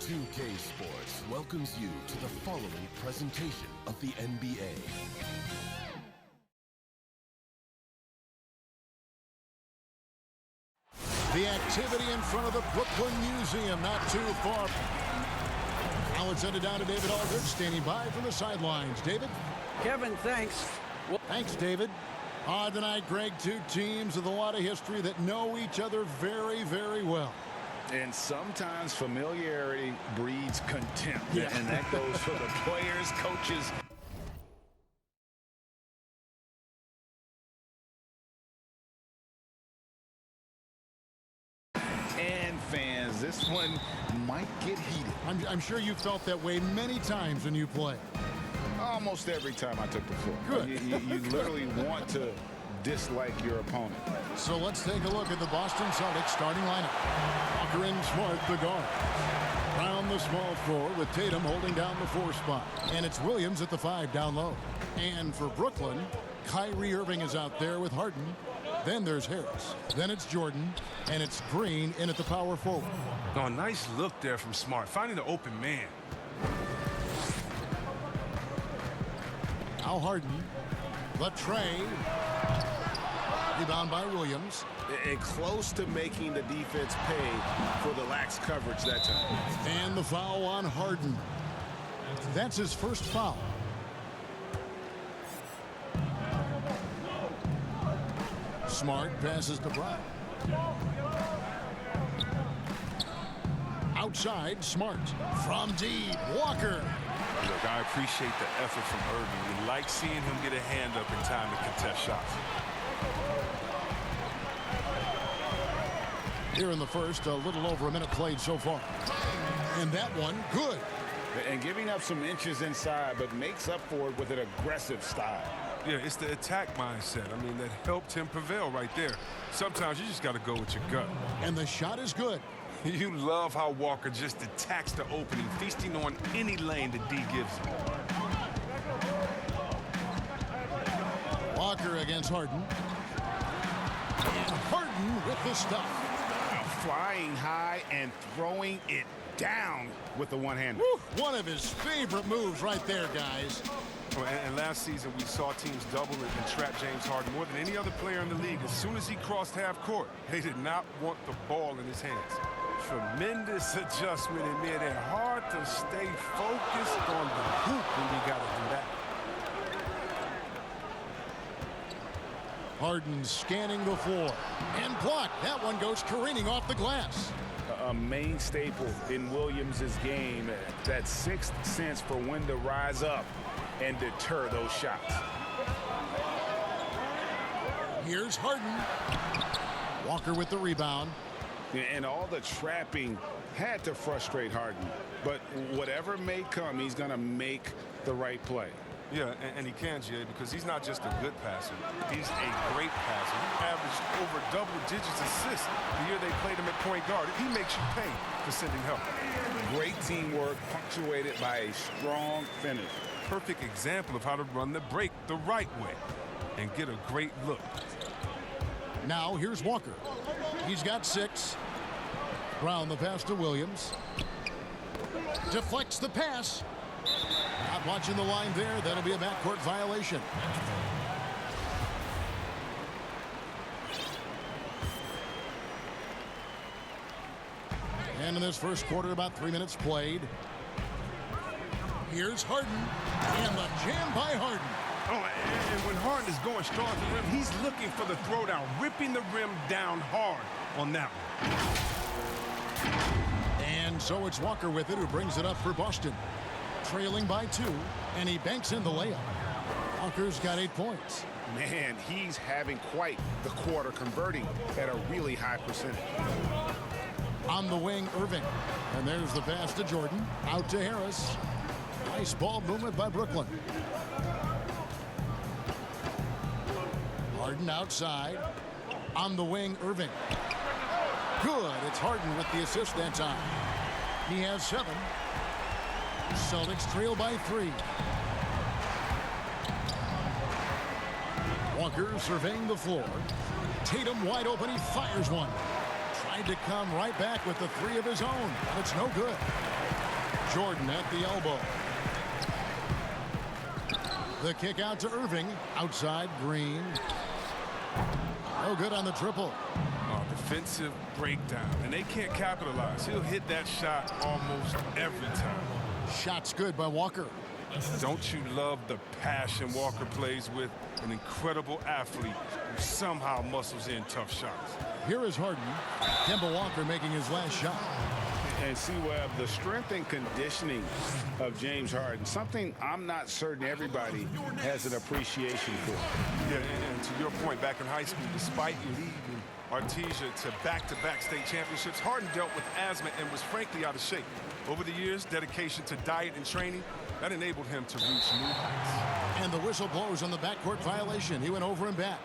2K Sports welcomes you to the following presentation of the NBA. The activity in front of the Brooklyn Museum, not too far. Now it's headed down to David Aldridge, standing by from the sidelines. David? Kevin, thanks. Thanks, David. Tonight, Greg, two teams with a lot of history that know each other very, very well. And sometimes familiarity breeds contempt. Yeah. And that goes for the players, coaches. And fans. This one might get heated. I'm sure you felt that way many times when you play. Almost every time I took the floor. Good. You literally want to dislike your opponent. So let's take a look at the Boston Celtics starting lineup. Walker and Smart, the guard. Brown, the small forward, with Tatum holding down the 4 spot. And it's Williams at the 5 down low. And for Brooklyn, Kyrie Irving is out there with Harden. Then there's Harris. Then it's Jordan. And it's Green in at the power forward. Oh, nice look there from Smart, finding the open man. Now Harden. The tray. Rebound by Williams. And close to making the defense pay for the lax coverage that time. And the foul on Harden. That's his first foul. Smart passes to Brown. Outside, Smart. From deep, Walker. Look, I appreciate the effort from Irving. We like seeing him get a hand up in time to contest shots. Here in the first, a little over a minute played so far. And that one, good. And giving up some inches inside, but makes up for it with an aggressive style. Yeah, it's the attack mindset. I mean, that helped him prevail right there. Sometimes you just got to go with your gut. And the shot is good. You love how Walker just attacks the opening, feasting on any lane that D gives him. Walker against Harden. And Harden with the stuff. Flying high and throwing it down with the one-hander. One of his favorite moves right there, guys. Oh, and last season, we saw teams double and trap James Harden more than any other player in the league. As soon as he crossed half court, they did not want the ball in his hands. Tremendous adjustment in mid and hard to stay focused on the hoop when we got to do that. Harden scanning the floor. And blocked. That one goes careening off the glass. A main staple in Williams' game, that sixth sense for when to rise up and deter those shots. Here's Harden. Walker with the rebound. And all the trapping had to frustrate Harden. But whatever may come, he's going to make the right play. Yeah, and he can, Jay, because he's not just a good passer. He's a great passer. He averaged over double digits assists the year they played him at point guard. He makes you pay for sending help. Great teamwork punctuated by a strong finish. Perfect example of how to run the break the right way and get a great look. Now here's Walker. He's got 6. Brown the pass to Williams. Deflects the pass. Not watching the line there. That'll be a backcourt violation. And in this first quarter, about 3 minutes played. Here's Harden. And the jam by Harden. Oh, and when Harden is going strong at the rim, he's looking for the throwdown, ripping the rim down hard on that one. And so it's Walker with it, who brings it up for Boston. Trailing by 2, and he banks in the layup. Walker's got 8 points. Man, he's having quite the quarter, converting at a really high percentage. On the wing, Irving. And there's the pass to Jordan. Out to Harris. Nice ball movement by Brooklyn. Harden outside. On the wing, Irving. Good. It's Harden with the assist that time. He has 7. Celtics trail by 3. Walker surveying the floor. Tatum wide open. He fires one. tried to come right back with the three of his own, but it's no good. Jordan at the elbow. The kick out to Irving. Outside, Green. No good on the triple. Defensive breakdown, and they can't capitalize. He'll hit that shot almost every time. Shot's good by Walker. Don't you love the passion Walker plays with? An incredible athlete who somehow muscles in tough shots. Here is Harden. Kemba Walker making his last shot. And see, Webb, the strength and conditioning of James Harden, something I'm not certain everybody has an appreciation for. Yeah, and to your point, back in high school, despite leading Artesia to back-to-back state championships, Harden dealt with asthma and was frankly out of shape. Over the years, dedication to diet and training, that enabled him to reach new heights. And the whistle blows on the backcourt violation. He went over and back.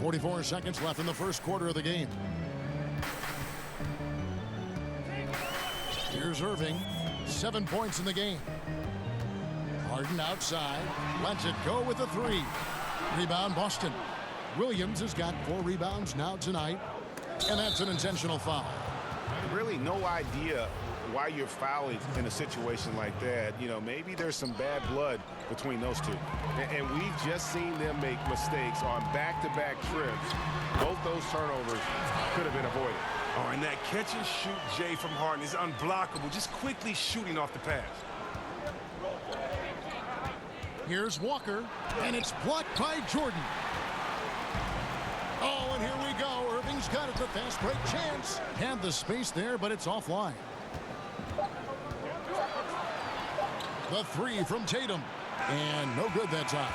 .44 seconds left in the first quarter of the game. Here's Irving. 7 points in the game. Harden outside. Lets it go with a three. Rebound Boston. Williams has got 4 rebounds now tonight. And that's an intentional foul. Really no idea why you're fouling in a situation like that. You know, maybe there's some bad blood between those two. And we've just seen them make mistakes on back-to-back trips. Both those turnovers could have been avoided. Oh, and that catch and shoot Jay from Harden is unblockable, just quickly shooting off the pass. Here's Walker, and it's blocked by Jordan. Oh, and here we go. Irving's got it. The fast break chance. Had the space there, but it's offline. The three from Tatum. And no good that time.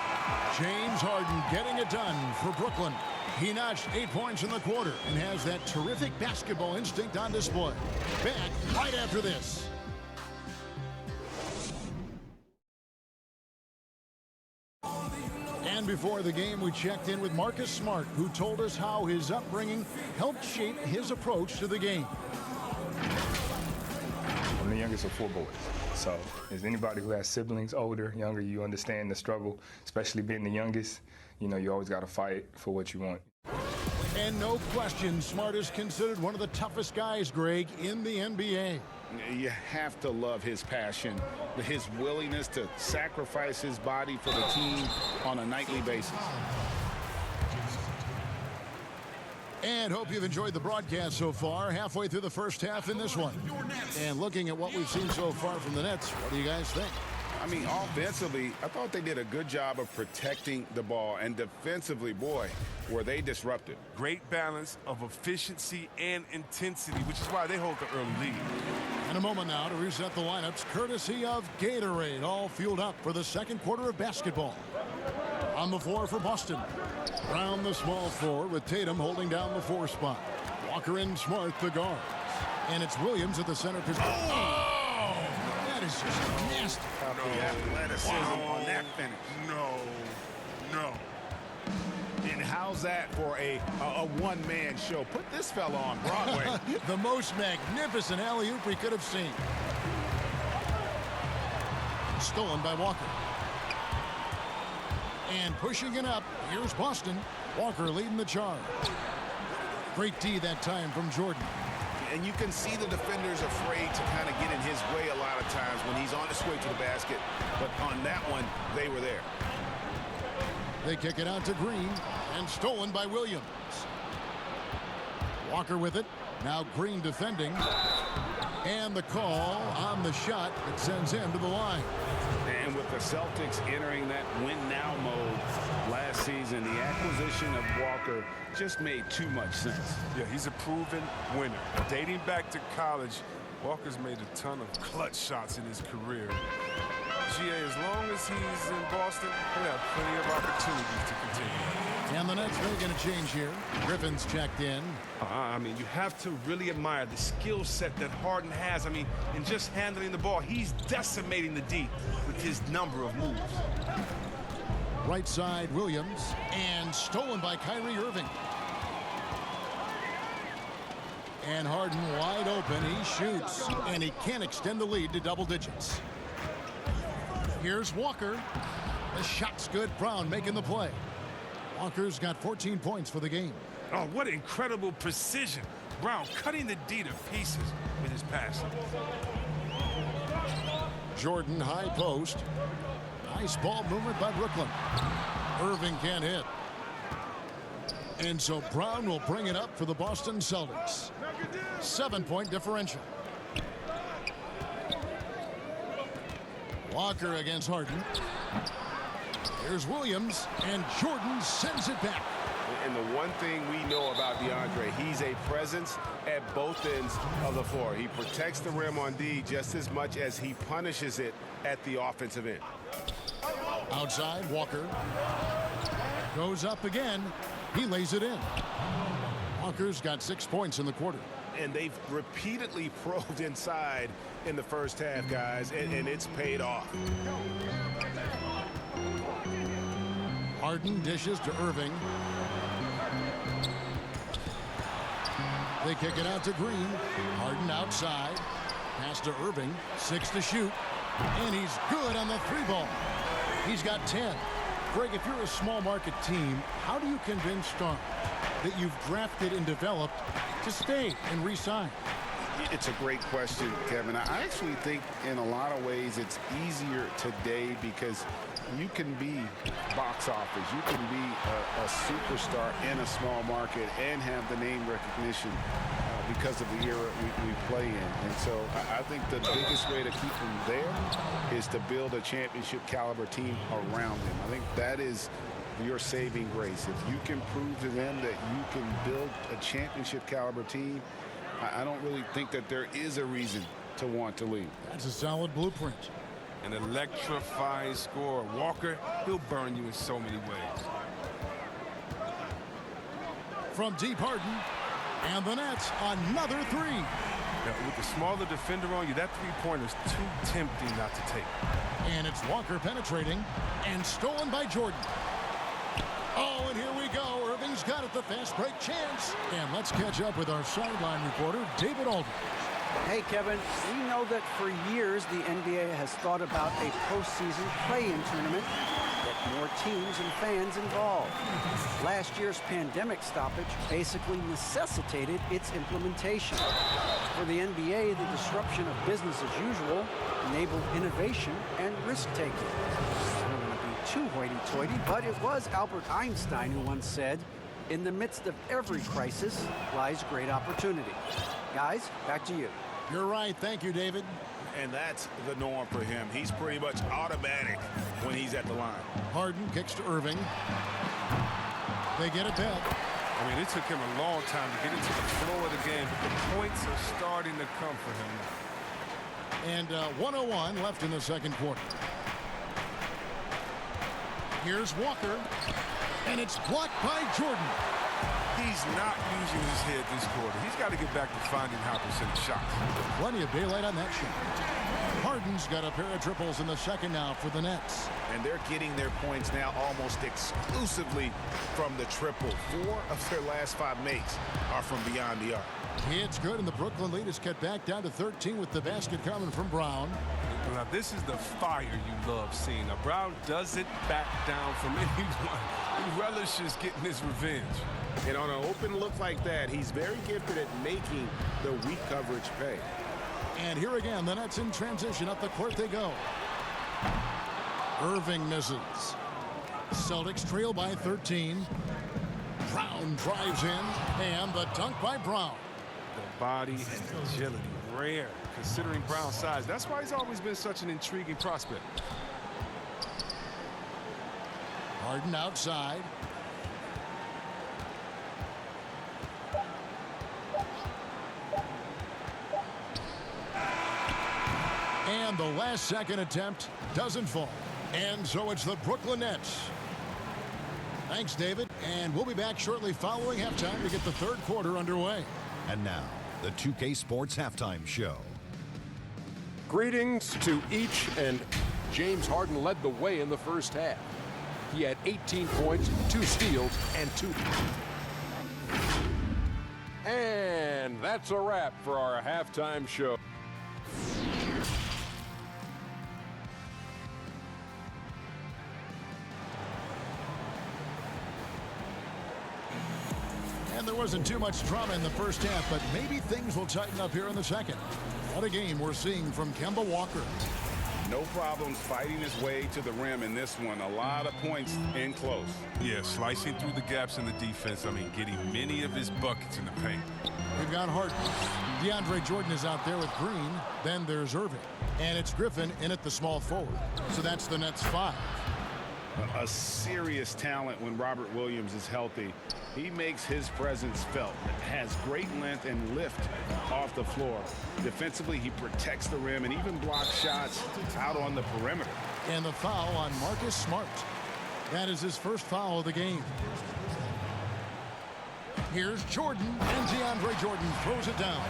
James Harden getting it done for Brooklyn. He notched 8 points in the quarter and has that terrific basketball instinct on display. Back right after this. And before the game, we checked in with Marcus Smart, who told us how his upbringing helped shape his approach to the game. I'm the youngest of 4 boys. So as anybody who has siblings, older, younger, you understand the struggle, especially being the youngest. You know, you always got to fight for what you want. And no question, Smart is considered one of the toughest guys, Greg, in the NBA. You have to love his passion, his willingness to sacrifice his body for the team on a nightly basis. And hope you've enjoyed the broadcast so far. Halfway through the first half in this one. And looking at what we've seen so far from the Nets, what do you guys think? I mean, offensively, I thought they did a good job of protecting the ball. And defensively, boy, were they disruptive. Great balance of efficiency and intensity, which is why they hold the early lead. In a moment now to reset the lineups, courtesy of Gatorade, all fueled up for the second quarter of basketball. On the floor for Boston. Round the small floor with Tatum holding down the 4 spot. Walker and Smart the guards. And it's Williams at the center position. Oh! That is just nasty. The athleticism on that finish. No. And how's that for a one-man show? Put this fella on Broadway. The most magnificent alley-oop we could have seen. Stolen by Walker. And pushing it up, here's Boston. Walker leading the charge. Great D that time from Jordan. And you can see the defenders afraid to kind of get in his way a lot of times when he's on his way to the basket. But on that one, they were there. They kick it out to Green, and stolen by Williams. Walker with it. Now Green defending. And the call on the shot that sends him to the line. And with the Celtics entering that win-now mode last season, the acquisition of Walker just made too much sense. Yeah, he's a proven winner. Dating back to college, Walker's made a ton of clutch shots in his career. GA, as long as he's in Boston, he'll have plenty of opportunities to continue. And the Nets making a change here. Griffin's checked in. I mean, you have to really admire the skill set that Harden has. I mean, in just handling the ball, he's decimating the D with his number of moves. Right side, Williams. And stolen by Kyrie Irving. And Harden wide open. He shoots. And he can't extend the lead to double digits. Here's Walker. The shot's good. Brown making the play. Walker's got 14 points for the game. Oh, what incredible precision. Brown cutting the D to pieces with his pass. Jordan high post. Nice ball movement by Brooklyn. Irving can't hit. And so Brown will bring it up for the Boston Celtics. 7-point differential. Walker against Harden. Here's Williams, and Jordan sends it back. And the one thing we know about DeAndre, he's a presence at both ends of the floor. He protects the rim on D just as much as he punishes it at the offensive end. Outside, Walker goes up again. He lays it in. Walker's got 6 points in the quarter. And they've repeatedly probed inside in the first half, guys, and it's paid off. Harden dishes to Irving. They kick it out to Green. Harden outside. Pass to Irving. 6 to shoot. And he's good on the 3-ball. He's got 10. Greg, if you're a small market team, how do you convince stars that you've drafted and developed to stay and re-sign? It's a great question, Kevin. I actually think in a lot of ways it's easier today because you can be box office. You can be a superstar in a small market and have the name recognition because of the era we play in. And so I think the biggest way to keep them there is to build a championship caliber team around them. I think that is your saving grace. If you can prove to them that you can build a championship caliber team, I don't really think that there is a reason to want to leave. That's a solid blueprint. An electrifying scorer. Walker, he'll burn you in so many ways. From deep, Harden. And the Nets, another 3. Now, with the smaller defender on you, that three-pointer's too tempting not to take. And it's Walker penetrating and stolen by Jordan. Oh, and here we go. Irving's got it, the fast break chance. And let's catch up with our sideline reporter, David Aldridge. Hey, Kevin, we know that for years the NBA has thought about a postseason play-in tournament, get more teams and fans involved. Last year's pandemic stoppage basically necessitated its implementation. For the NBA, the disruption of business as usual enabled innovation and risk-taking. I don't want to be too hoity-toity, but it was Albert Einstein who once said, "In the midst of every crisis lies great opportunity." Guys, back to you. You're right. Thank you, David. And that's the norm for him. He's pretty much automatic when he's at the line. Harden kicks to Irving. They get it back. I mean, it took him a long time to get into the flow of the game, but the points are starting to come for him now. And 1:01 left in the second quarter. Here's Walker. And it's blocked by Jordan. He's not using his head this quarter. He's got to get back to finding high percentage shots. Plenty of daylight on that shot. Harden's got a pair of triples in the second now for the Nets. And they're getting their points now almost exclusively from the triple. 4 of their last 5 makes are from beyond the arc. It's good, and the Brooklyn lead is cut back down to 13 with the basket coming from Brown. Now, this is the fire you love seeing. Now, Brown doesn't back down from anyone. He relishes getting his revenge. And on an open look like that, he's very gifted at making the weak coverage pay. And here again, the Nets in transition. Up the court they go. Irving misses. Celtics trail by 13. Brown drives in, and the dunk by Brown. The body and agility, rare, considering Brown's size. That's why he's always been such an intriguing prospect. Harden outside. And the last second attempt doesn't fall. And so it's the Brooklyn Nets. Thanks, David. And we'll be back shortly following halftime to get the third quarter underway. And now, the 2K Sports Halftime Show. Greetings to each, and James Harden led the way in the first half. He had 18 points, 2 steals, and 2. And that's a wrap for our halftime show. And there wasn't too much drama in the first half, but maybe things will tighten up here in the second. What a game we're seeing from Kemba Walker. No problems fighting his way to the rim in this one. A lot of points in close. Yeah, slicing through the gaps in the defense. I mean, getting many of his buckets in the paint. We've got Harden. DeAndre Jordan is out there with Green. Then there's Irving. And it's Griffin in at the small forward. So that's the Nets 5. A serious talent when Robert Williams is healthy. He makes his presence felt. Has great length and lift off the floor. Defensively, he protects the rim and even blocks shots out on the perimeter. And the foul on Marcus Smart. That is his first foul of the game. Here's Jordan, and DeAndre Jordan throws it down.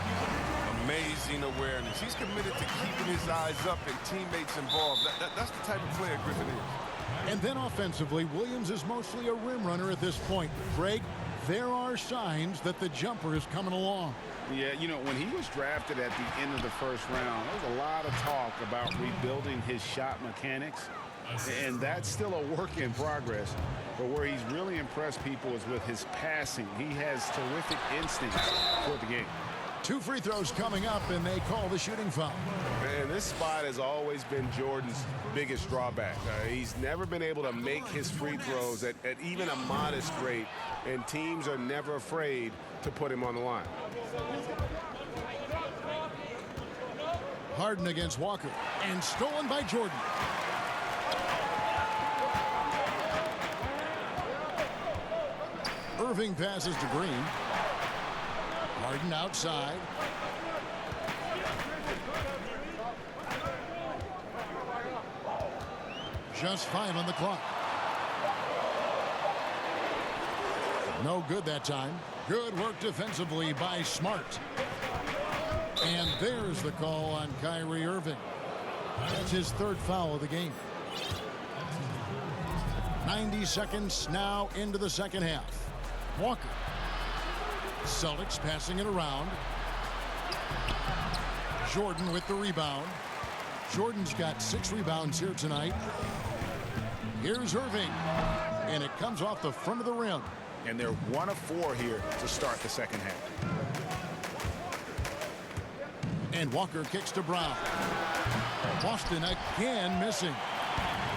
Amazing awareness. He's committed to keeping his eyes up and teammates involved. That's the type of player Griffin is. And then offensively, Williams is mostly a rim runner at this point. Greg, there are signs that the jumper is coming along. Yeah, you know, when he was drafted at the end of the first round, there was a lot of talk about rebuilding his shot mechanics. And that's still a work in progress. But where he's really impressed people is with his passing. He has terrific instincts for the game. 2 free throws coming up, and they call the shooting foul. Man, this spot has always been Jordan's biggest drawback. He's never been able to make his free throws at even a modest rate, and teams are never afraid to put him on the line. Harden against Walker, and stolen by Jordan. Irving passes to Green. Harden outside. Just 5 on the clock. No good that time. Good work defensively by Smart. And there's the call on Kyrie Irving. That's his 3rd foul of the game. 90 seconds now into the second half. Walker. Celtics passing it around. Jordan with the rebound. Jordan's got 6 rebounds here tonight. Here's Irving. And it comes off the front of the rim. And they're 1 of 4 here to start the second half. And Walker kicks to Brown. Boston again missing.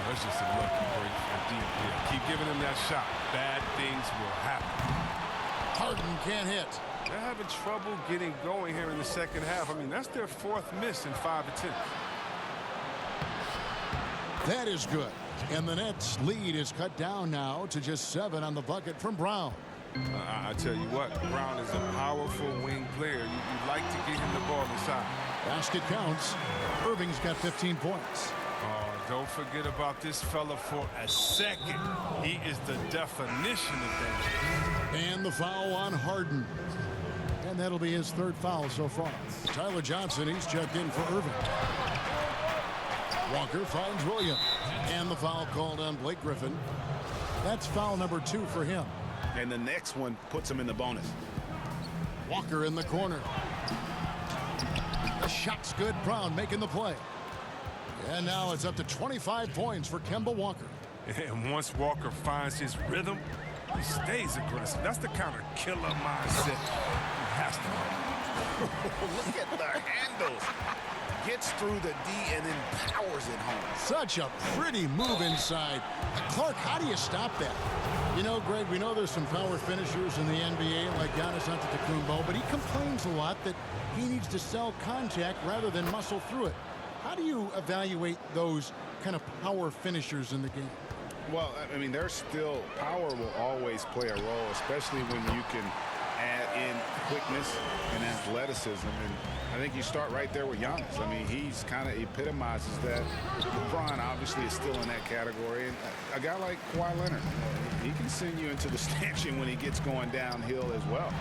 That's just a lucky break for DP. Keep giving him that shot. Bad things will happen. Harden can't hit. They're having trouble getting going here in the second half. I mean, that's their 4th miss in 5 attempts. That is good. And the Nets' lead is cut down now to just 7 on the bucket from Brown. I tell you what, Brown is a powerful wing player. You'd like to get him the ball inside. Basket counts. Irving's got 15 points. Don't forget about this fella for a second. He is the definition of danger. And the foul on Harden. And that'll be his 3rd foul so far. Tyler Johnson, he's checked in for Irving. Walker finds Williams. And the foul called on Blake Griffin. That's foul number 2 for him. And the next one puts him in the bonus. Walker in the corner. The shot's good. Brown making the play. And now it's up to 25 points for Kemba Walker. And once Walker finds his rhythm, he stays aggressive. That's the kind of killer mindset he has to have. Look at the handles. Gets through the D and then powers it home. Such a pretty move inside. Clark, how do you stop that? You know, Greg, we know there's some power finishers in the NBA like Giannis Antetokounmpo, but he complains a lot that he needs to sell contact rather than muscle through it. How do you evaluate those kind of power finishers in the game? Well, I mean, there's still power will always play a role, especially when you can add in quickness and athleticism. And I think you start right there with Giannis. I mean, he's kind of epitomizes that. LeBron obviously is still in that category. And a guy like Kawhi Leonard, he can send you into the stanchion when he gets going downhill as well.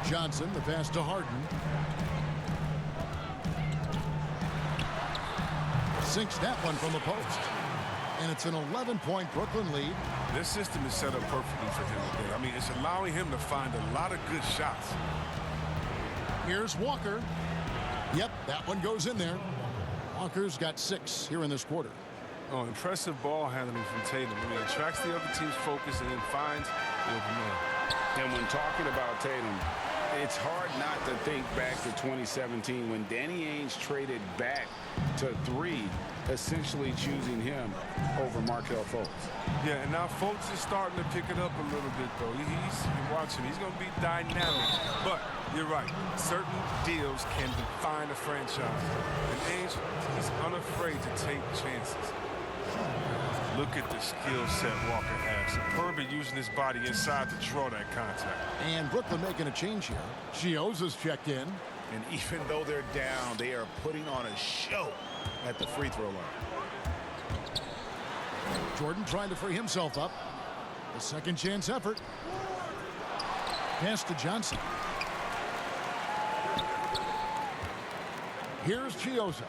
Johnson, the pass to Harden. Sinks that one from the post. And it's an 11-point Brooklyn lead. This system is set up perfectly for him today. I mean, it's allowing him to find a lot of good shots. Here's Walker. Yep, that one goes in there. Walker's got 6 here in this quarter. Oh, impressive ball handling from Tatum. I mean, attracts the other team's focus and then finds the open man. And when talking about Tatum, it's hard not to think back to 2017 when Danny Ainge traded back to 3, essentially choosing him over Markelle Fultz. Yeah, and now Fultz is starting to pick it up a little bit, though. You're watching. He's going to be dynamic. But you're right. Certain deals can define a franchise. And Ainge, he's unafraid to take chances. Look at the skill set Walker has. Superb at using his body inside to draw that contact. And Brooklyn making a change here. Chioza's checked in. And even though they're down, they are putting on a show at the free throw line. Jordan trying to free himself up. A second chance effort. Pass to Johnson. Here's Chioza.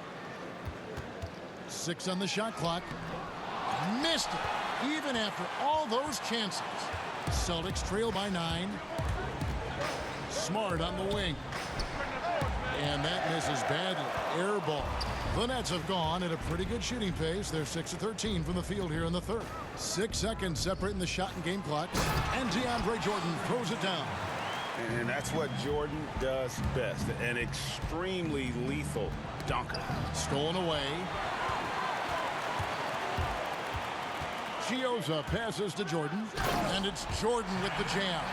6 on the shot clock. Missed it, even after all those chances. Celtics trail by 9. Smart on the wing. And that misses badly. Air ball. The Nets have gone at a pretty good shooting pace. They're 6 of 13 from the field here in the third. 6 seconds separating the shot and game clocks. And DeAndre Jordan throws it down. And that's what Jordan does best. An extremely lethal dunker. Stolen away. Chioza passes to Jordan, and it's Jordan with the jam.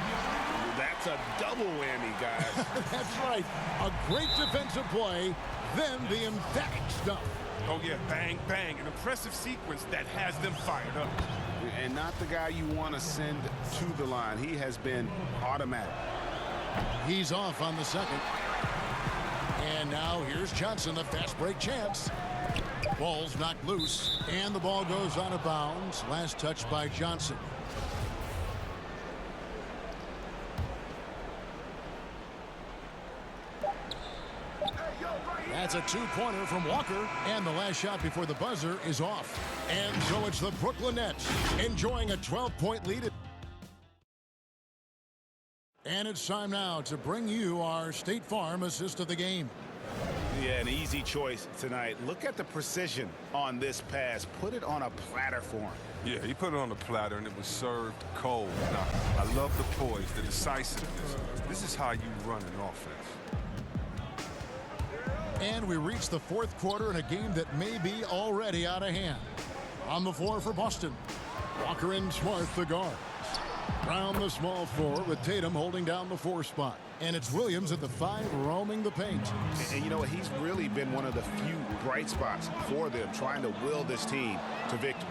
That's a double whammy, guys. That's right. A great defensive play, then the emphatic stuff. Oh, yeah, bang, bang. An impressive sequence that has them fired up. And not the guy you want to send to the line. He has been automatic. He's off on the second. And now here's Johnson, the fast break chance. Ball's knocked loose, and the ball goes out of bounds. Last touch by Johnson. That's a two-pointer from Walker, and the last shot before the buzzer is off. And so it's the Brooklyn Nets enjoying a 12-point lead. And it's time now to bring you our State Farm assist of the game. Yeah, an easy choice tonight. Look at the precision on this pass. Put it on a platter for him. Yeah, he put it on a platter, and it was served cold. Now, I love the poise, the decisiveness. This is how you run an offense. And we reach the fourth quarter in a game that may be already out of hand. On the floor for Boston. Walker and Smart, the guards. Brown, the small forward, with Tatum holding down the 4 spot. And it's Williams at the 5 roaming the paint. And you know what? He's really been one of the few bright spots for them, trying to will this team to victory.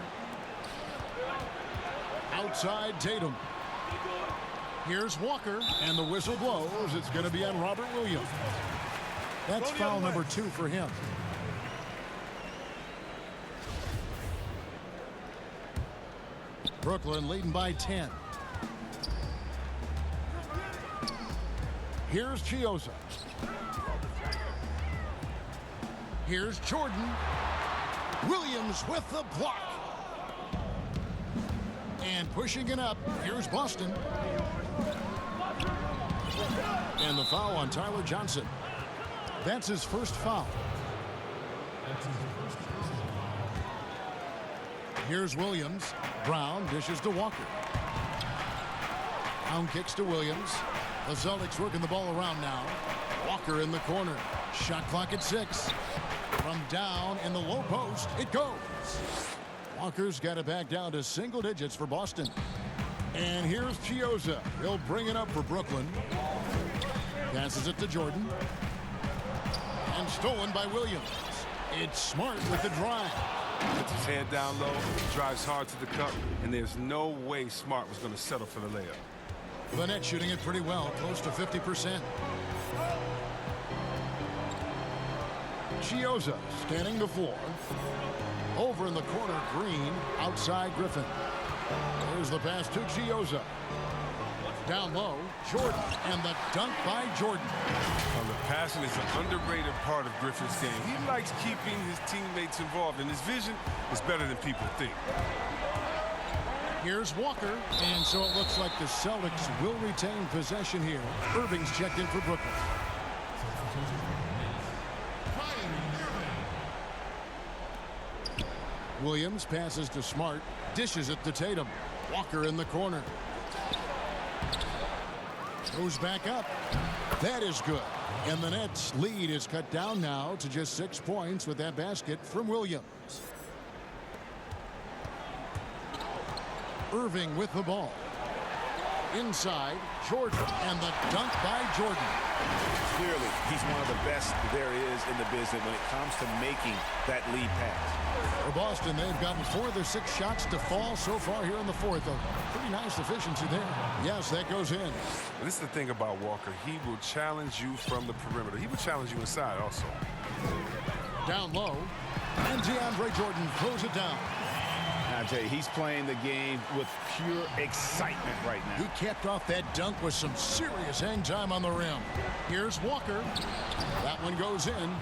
Outside Tatum. Here's Walker, and the whistle blows. It's going to be on Robert Williams. That's foul number 2 for him. Brooklyn leading by 10. Here's Chioza. Here's Jordan. Williams with the block. And pushing it up, here's Boston. And the foul on Tyler Johnson. That's his first foul. Here's Williams. Brown dishes to Walker. Brown kicks to Williams. The Celtics working the ball around now. Walker in the corner. Shot clock at 6. From down in the low post, it goes. Walker's got it back down to single digits for Boston. And here's Chioza. He'll bring it up for Brooklyn. Passes it to Jordan. And stolen by Williams. It's Smart with the drive. Puts his head down low, drives hard to the cup, and there's no way Smart was going to settle for the layup. The Nets shooting it pretty well, close to 50%. Chioza scanning the floor. Over in the corner, Green, outside Griffin. There's the pass to Chioza. Down low, Jordan, and the dunk by Jordan. Well, the passing is an underrated part of Griffin's game. He likes keeping his teammates involved, and his vision is better than people think. Here's Walker, and so it looks like the Celtics will retain possession here. Irving's checked in for Brooklyn. Williams passes to Smart, dishes it to Tatum. Walker in the corner. Goes back up. That is good. And the Nets' lead is cut down now to just 6 points with that basket from Williams. Irving with the ball. Inside, Jordan, and the dunk by Jordan. Clearly, he's one of the best there is in the business when it comes to making that lead pass. For Boston, they've gotten 4 of their 6 shots to fall so far here in the fourth. A pretty nice efficiency there. Yes, that goes in. This is the thing about Walker. He will challenge you from the perimeter. He will challenge you inside also. Down low, and DeAndre Jordan throws it down. I tell you, he's playing the game with pure excitement right now. He capped off that dunk with some serious hang time on the rim. Here's Walker. That one goes in.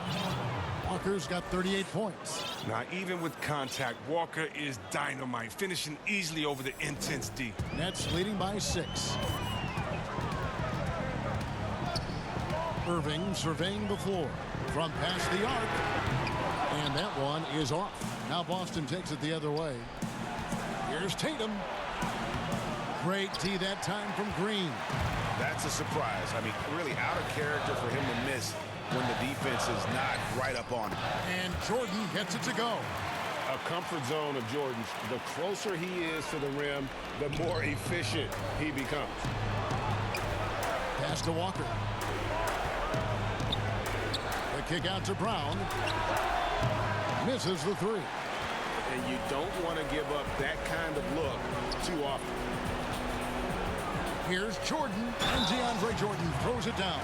Walker's got 38 points. Now, even with contact, Walker is dynamite, finishing easily over the intense D. Nets leading by 6. Irving surveying the floor from past the arc. And that one is off. Now Boston takes it the other way. Here's Tatum. Great D that time from Green. That's a surprise. I mean, really out of character for him to miss when the defense is not right up on him. And Jordan gets it to go. A comfort zone of Jordan's. The closer he is to the rim, the more efficient he becomes. Pass to Walker. The kick out to Brown. Misses the 3. And you don't want to give up that kind of look too often. Here's Jordan, and DeAndre Jordan throws it down.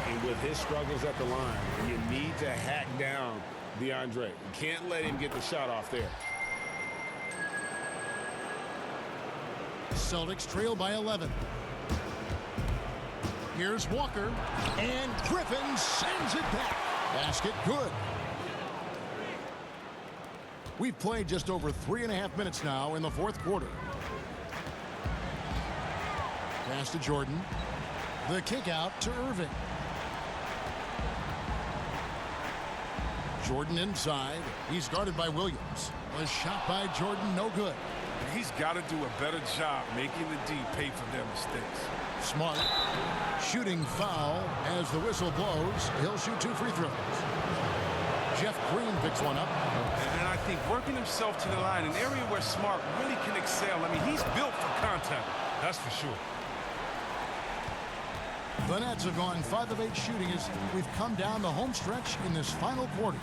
And with his struggles at the line, you need to hack down DeAndre. You can't let him get the shot off there. Celtics trail by 11. Here's Walker, and Griffin sends it back. Basket good. We've played just over 3.5 minutes now in the fourth quarter. Pass to Jordan. The kick out to Irving. Jordan inside. He's guarded by Williams. A shot by Jordan, no good. He's got to do a better job making the D pay for their mistakes. Smart. Shooting foul as the whistle blows. He'll shoot 2 free throws. Jeff Green picks one up. And I think working himself to the line, an area where Smart really can excel. I mean, he's built for contact. That's for sure. The Nets have gone 5 of 8 shooting as we've come down the home stretch in this final quarter.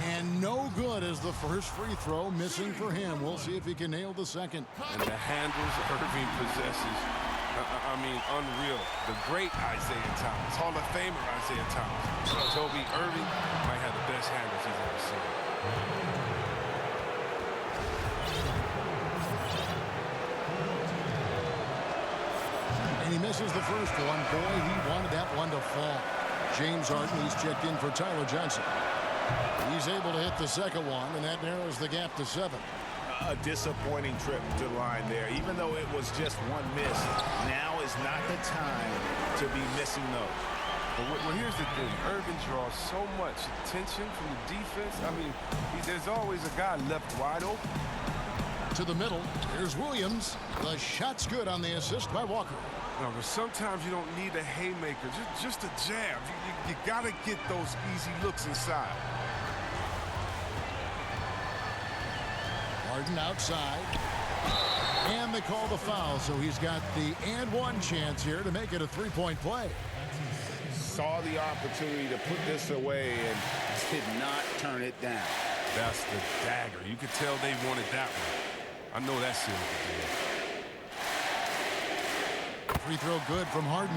And no good as the first free throw missing for him. We'll see if he can nail the second. And the handles Irving possesses, I mean, unreal. The great Isaiah Thomas, Hall of Famer Isaiah Thomas. Toby Irving might have the best handles he's ever seen. And he misses the first one. Boy, he wanted that one to fall. James Harden, he's checked in for Tyler Johnson. He's able to hit the second one, and that narrows the gap to 7. A disappointing trip to the line there. Even though it was just one miss, now is not the time to be missing those. Well, here's the thing. Irving draws so much attention from the defense. I mean, there's always a guy left wide open. To the middle, here's Williams. The shot's good on the assist by Walker. No, but sometimes you don't need a haymaker, just a jab. You got to get those easy looks inside. Harden outside. And they call the foul, so he's got the and one chance here to make it a 3-point play. Saw the opportunity to put this away and did not turn it down. That's the dagger. You could tell they wanted that one. I know that sealed the deal. Free throw good from Harden.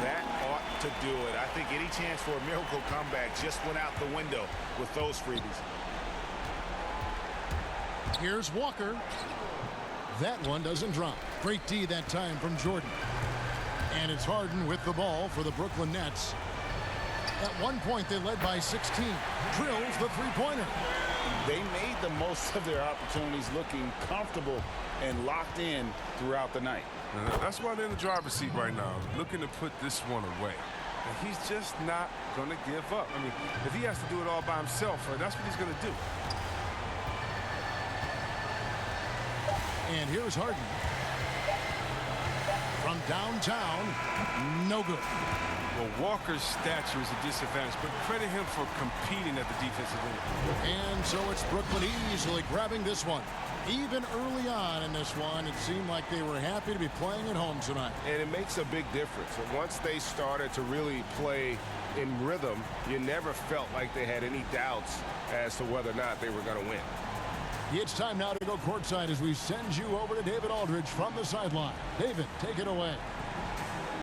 That ought to do it. I think any chance for a miracle comeback just went out the window with those freebies. Here's Walker. That one doesn't drop. Great D that time from Jordan. And it's Harden with the ball for the Brooklyn Nets. At one point, they led by 16. Drills the three-pointer. They made the most of their opportunities, looking comfortable and locked in throughout the night. That's why they're in the driver's seat right now, looking to put this one away. And he's just not going to give up. I mean, if he has to do it all by himself, that's what he's going to do. And here's Harden. From downtown, no good. Well, Walker's stature is a disadvantage, but credit him for competing at the defensive end. And so it's Brooklyn easily grabbing this one. Even early on in this one, it seemed like they were happy to be playing at home tonight. And it makes a big difference. Once they started to really play in rhythm, you never felt like they had any doubts as to whether or not they were going to win. It's time now to go courtside as we send you over to David Aldridge from the sideline. David, take it away.